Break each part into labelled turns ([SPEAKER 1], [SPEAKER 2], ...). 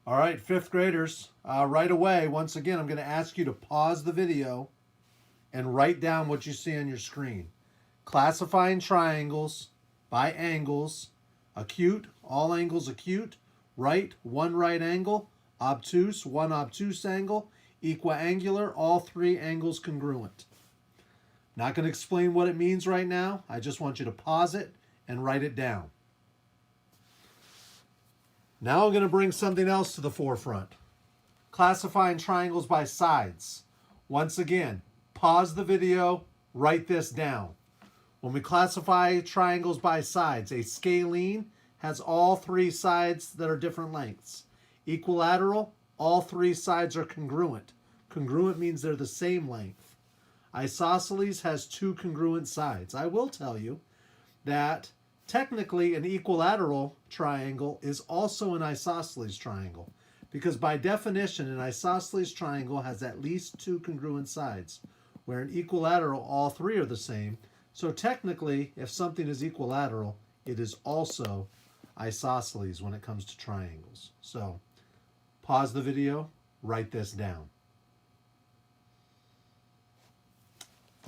[SPEAKER 1] All right, fifth graders, right away, once again, I'm going to ask you to pause the video and write down what you see on your screen. Classifying triangles by angles, acute, all angles acute, right, one right angle, obtuse, one obtuse angle, equiangular, all three angles congruent. Not going to explain what it means right now. I just want you to pause it and write it down. Now I'm going to bring something else to the forefront. Classifying triangles by sides. Once again, pause the video, write this down. When we classify triangles by sides, a scalene has all three sides that are different lengths. Equilateral, all three sides are congruent. Congruent means they're the same length. Isosceles has two congruent sides. I will tell you that technically an equilateral triangle is also an isosceles triangle, because by definition an isosceles triangle has at least two congruent sides, where an equilateral all three are the same. So technically, if something is equilateral, it is also isosceles when it comes to triangles. So pause the video, write this down.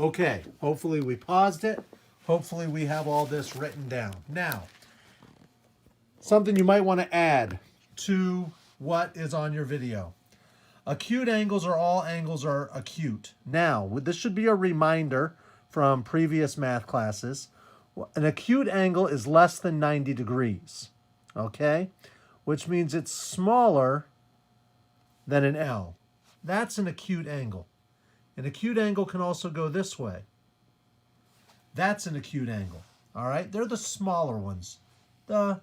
[SPEAKER 1] Okay, hopefully we paused it. Hopefully we have all this written down. Now, something you might want to add to what is on your video. Acute angles are all angles are acute. Now, this should be a reminder from previous math classes. An acute angle is less than 90 degrees, okay? Which means it's smaller than an L. That's an acute angle. An acute angle can also go this way. That's an acute angle, all right? They're the smaller ones, the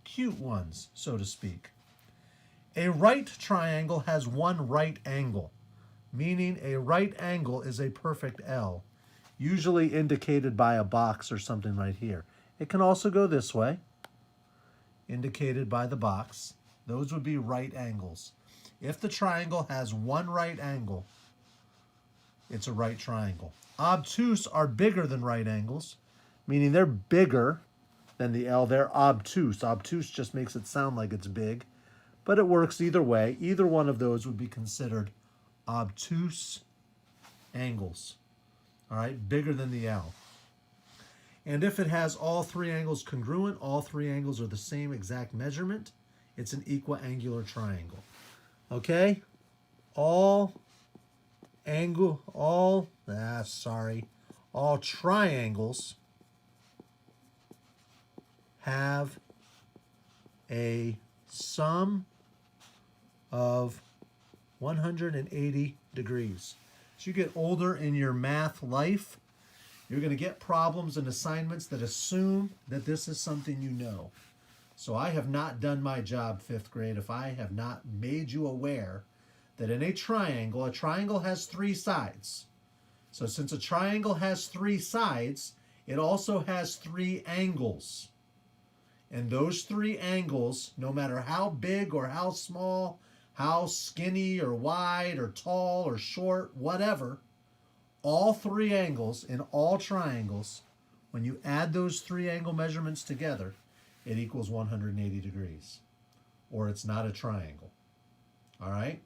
[SPEAKER 1] cute ones, so to speak. A right triangle has one right angle, meaning a right angle is a perfect L, usually indicated by a box or something right here. It can also go this way, indicated by the box. Those would be right angles. If the triangle has one right angle, it's a right triangle. Obtuse are bigger than right angles, meaning they're bigger than the L. They're obtuse. Obtuse just makes it sound like it's big, but it works either way. Either one of those would be considered obtuse angles. All right, bigger than the L. And if it has all three angles congruent, all three angles are the same exact measurement, it's an equiangular triangle. Okay? All triangles have a sum of 180 degrees. As you get older in your math life, you're going to get problems and assignments that assume that this is something you know. So I have not done my job, fifth grade, if I have not made you aware that in a triangle has three sides. So since a triangle has three sides, it also has three angles. And those three angles, no matter how big or how small, how skinny or wide or tall or short, whatever, all three angles in all triangles, when you add those three angle measurements together, it equals 180 degrees. Or it's not a triangle. All right?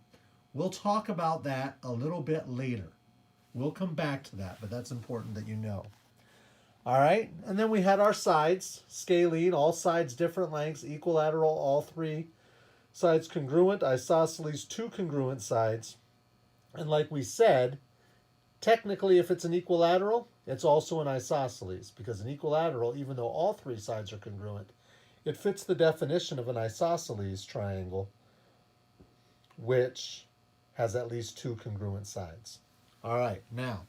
[SPEAKER 1] We'll talk about that a little bit later. We'll come back to that, but that's important that you know. All right, and then we had our sides, scalene, all sides different lengths, equilateral, all three sides congruent, isosceles, two congruent sides. And like we said, technically if it's an equilateral, it's also an isosceles, because an equilateral, even though all three sides are congruent, it fits the definition of an isosceles triangle, which has at least two congruent sides. All right, now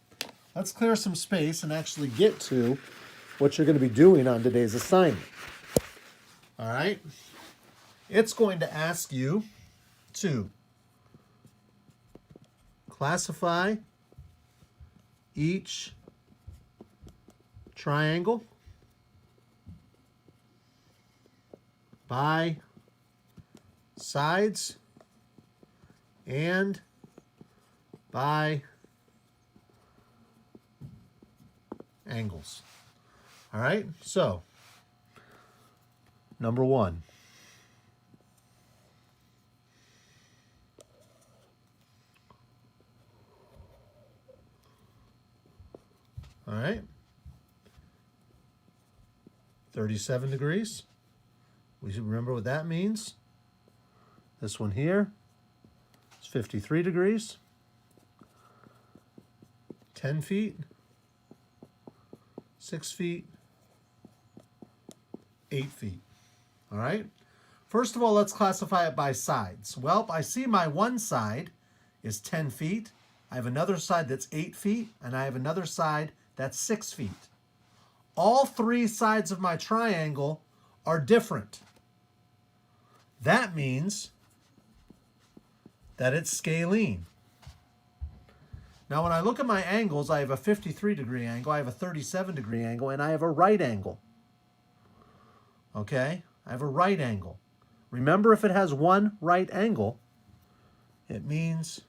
[SPEAKER 1] let's clear some space and actually get to what you're going to be doing on today's assignment. All right, it's going to ask you to classify each triangle by sides and by angles. All right, so number one, All right. 37 degrees. We should remember what that means. This one here is 53 degrees. 10 feet. 6 feet. 8 feet. All right. First of all, let's classify it by sides. Well, I see my one side is 10 feet. I have another side that's 8 feet, and I have another side that's 6 feet. All three sides of my triangle are different. That means that it's scalene. Now, when I look at my angles, I have a 53-degree angle, I have a 37-degree angle, and I have a right angle. Okay? I have a right angle. Remember, if it has one right angle, it means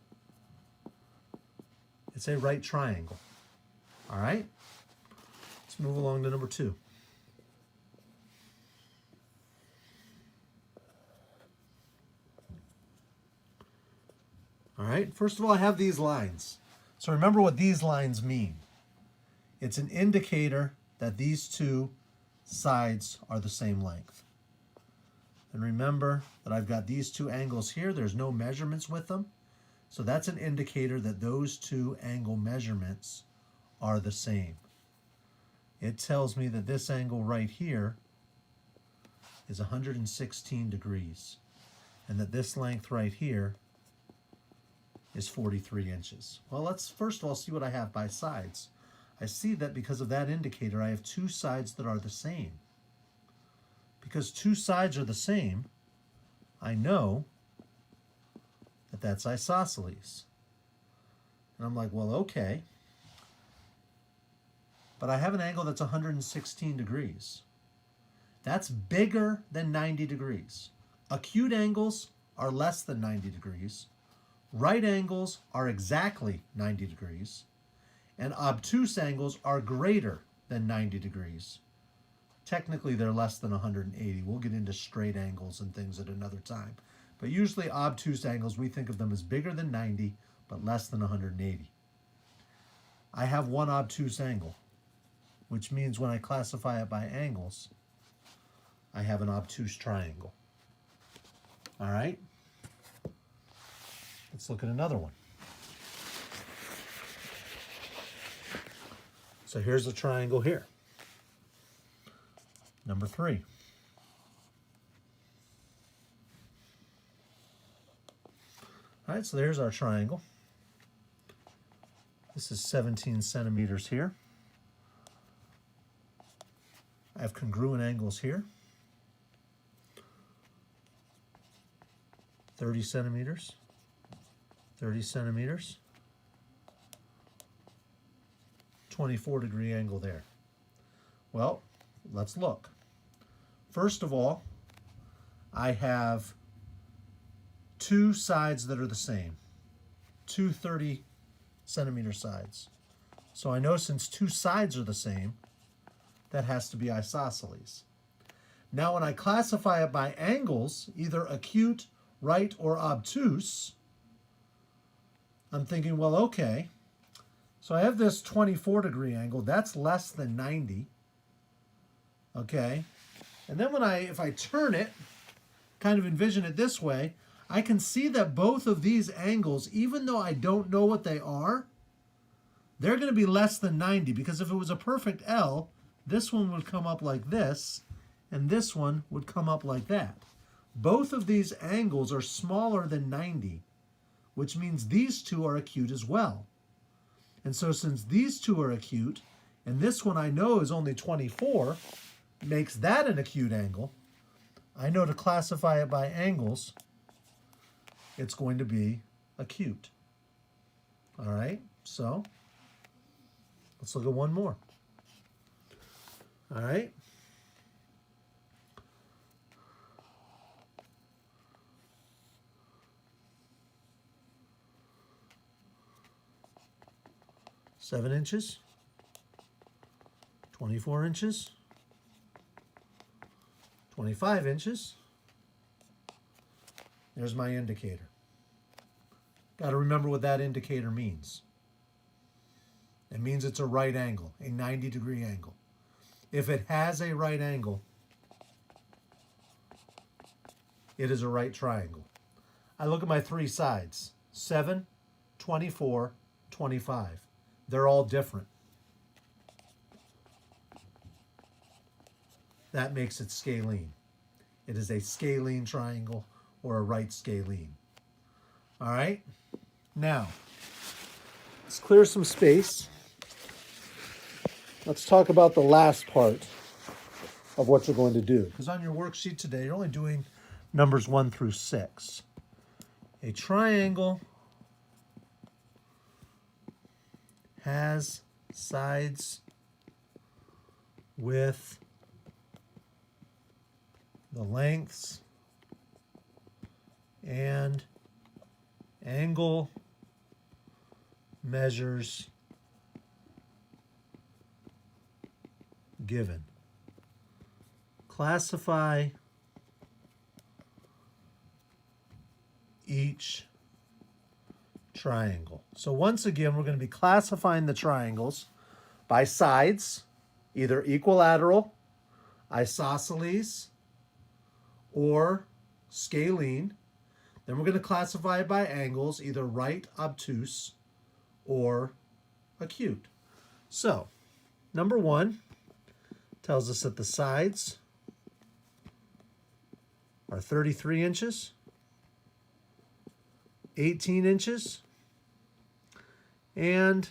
[SPEAKER 1] it's a right triangle. All right? Let's move along to number 2. All right, first of all, I have these lines. So remember what these lines mean. It's an indicator that these two sides are the same length. And remember that I've got these two angles here. There's no measurements with them. So that's an indicator that those two angle measurements are the same. It tells me that this angle right here is 116 degrees. And that this length right here is 43 inches. Well, let's first of all see what I have by sides. I see that because of that indicator, I have two sides that are the same. Because two sides are the same, I know that that's isosceles. And I'm like, well, okay. But I have an angle that's 116 degrees. That's bigger than 90 degrees. Acute angles are less than 90 degrees. Right angles are exactly 90 degrees. And obtuse angles are greater than 90 degrees. Technically, they're less than 180. We'll get into straight angles and things at another time. But usually obtuse angles, we think of them as bigger than 90, but less than 180. I have one obtuse angle, which means when I classify it by angles, I have an obtuse triangle. All right? Let's look at another one. So here's the triangle here. Number 3. All right, so there's our triangle. This is 17 centimeters here. I have congruent angles here. 30 centimeters. 30 centimeters. 24-degree angle there. Well, let's look. First of all, I have two sides that are the same. Two 30-centimeter sides. So I know since two sides are the same, that has to be isosceles. Now when I classify it by angles, either acute, right, or obtuse, I'm thinking, well, okay, so I have this 24-degree angle. That's less than 90. Okay, and then if I turn it, kind of envision it this way, I can see that both of these angles, even though I don't know what they are, they're going to be less than 90, because if it was a perfect L, this one would come up like this, and this one would come up like that. Both of these angles are smaller than 90, which means these two are acute as well. And so since these two are acute, and this one I know is only 24, makes that an acute angle, I know to classify it by angles, it's going to be acute. All right, so let's look at one more. All right. Seven inches, 24 inches, 25 inches. There's my indicator. Got to remember what that indicator means. It means it's a right angle, a 90-degree angle. If it has a right angle, it is a right triangle. I look at my three sides, 7, 24, 25. They're all different. That makes it scalene. It is a scalene triangle or a right scalene. All right? Now, let's clear some space. Let's talk about the last part of what you're going to do. Because on your worksheet today, you're only doing numbers 1 through 6. A triangle has sides with the lengths and angle measures given. Classify each triangle. So once again, we're going to be classifying the triangles by sides, either equilateral, isosceles, or scalene. Then we're going to classify it by angles, either right obtuse or acute. So, number 1 tells us that the sides are 33 inches, 18 inches, and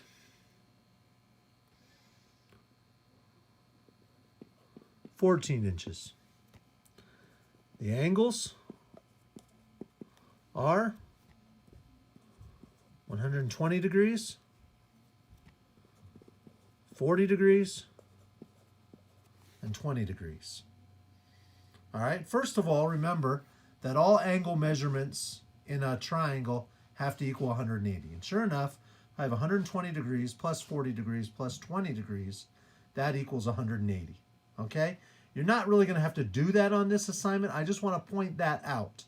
[SPEAKER 1] 14 inches. The angles are 120 degrees, 40 degrees, and 20 degrees. All right, first of all, remember that all angle measurements in a triangle have to equal 180. And sure enough, I have 120 degrees plus 40 degrees plus 20 degrees. That equals 180. Okay? You're not really going to have to do that on this assignment. I just want to point that out.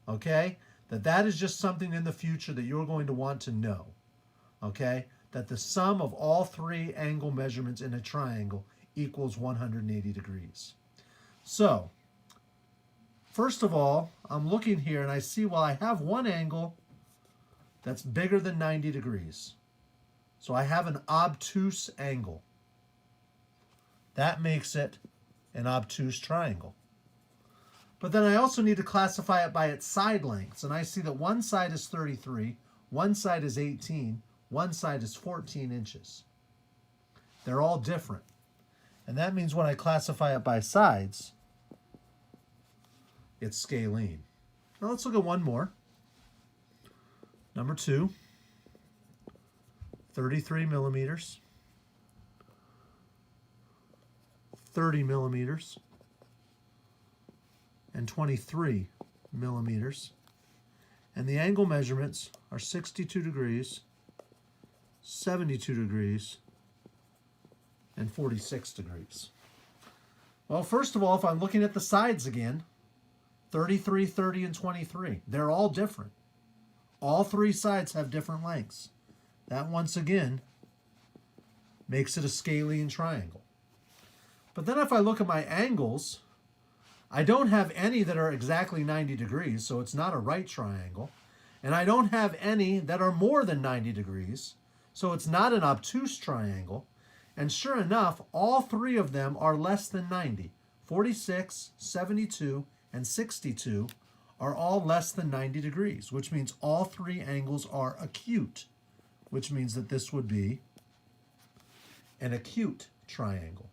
[SPEAKER 1] Okay? That is just something in the future that you're going to want to know. Okay? That the sum of all three angle measurements in a triangle equals 180 degrees. So, first of all, I'm looking here and I see, well, I have one angle that's bigger than 90 degrees. So I have an obtuse angle. That makes it an obtuse triangle. But then I also need to classify it by its side lengths. And I see that one side is 33, one side is 18, one side is 14 inches. They're all different. And that means when I classify it by sides, it's scalene. Now let's look at one more. Number 2, 33 millimeters, 30 millimeters, and 23 millimeters. And the angle measurements are 62 degrees, 72 degrees, and 46 degrees. Well, first of all, if I'm looking at the sides again, 33, 30, and 23, they're all different. All three sides have different lengths. That, once again, makes it a scalene triangle. But then if I look at my angles, I don't have any that are exactly 90 degrees, so it's not a right triangle. And I don't have any that are more than 90 degrees, so it's not an obtuse triangle. And sure enough, all three of them are less than 90. 46, 72, and 62 are all less than 90 degrees, which means all three angles are acute, which means that this would be an acute triangle.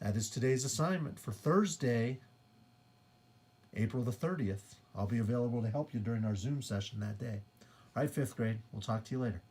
[SPEAKER 1] That is today's assignment for Thursday, April the 30th. I'll be available to help you during our Zoom session that day. All right, 5th grade, we'll talk to you later.